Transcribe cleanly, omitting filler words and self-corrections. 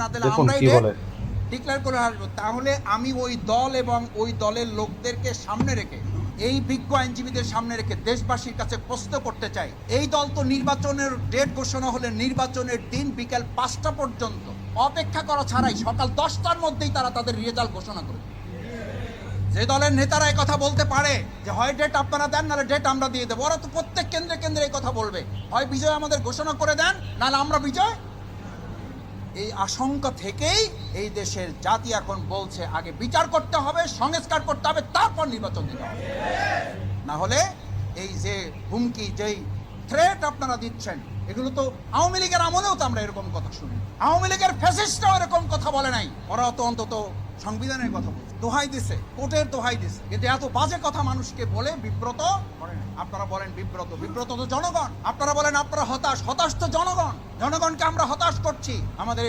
না দিলে আমরাই ডিক্লেয়ার করে আসবো। তাহলে আমি ওই দল এবং ওই দলের লোকদেরকে সামনে রেখে, এই বিজ্ঞ আইনজীবীদের সামনে রেখে দেশবাসীর কাছে প্রশ্ন করতে চাই, এই দল তো নির্বাচনের ডেট ঘোষণা হলে নির্বাচনের দিন বিকেল 5টা পর্যন্ত অপেক্ষা করা ছাড়াই সকাল 10টার মধ্যেই তারা তাদের রেজাল্ট ঘোষণা করে। যে দলের নেতারা এই কথা বলতে পারে যে হয় ডেট আপনারা দেন, নাহলে ডেট আমরা দিয়ে দেবো, ওরা তো প্রত্যেক কেন্দ্রে কেন্দ্রে এই কথা বলবে, হয় বিজয় আমাদের ঘোষণা করে দেন, নাহলে আমরা বিজয়। এই আশঙ্কা থেকেই এই দেশের জাতি এখন বলছে আগে বিচার করতে হবে, সংস্কার করতে হবে, তারপর নির্বাচন দিতে হবে। না হলে এই যে হুমকি, যেই থ্রেট আপনারা দিচ্ছেন, এগুলো তো আওয়ামী লীগের আমলেও তো আমরা এরকম কথা শুনি। আওয়ামী লীগের ফ্যাসিস্টরাও এরকম কথা বলে নাই, ওরা তো অন্তত সংবিধানের কথা বলছে, দোহাই দিছে, কোর্টের দোহাই দিছে, কিন্তু এত বাজে কথা মানুষকে বলে বিব্রত করেন। আপনারা বলেন বিব্রত, বিব্রত তো জনগণ। আপনারা বলেন আপনারা হতাশ, হতাশ তো জনগণ। জনগণকে আমরা হতাশ করছি। আমাদের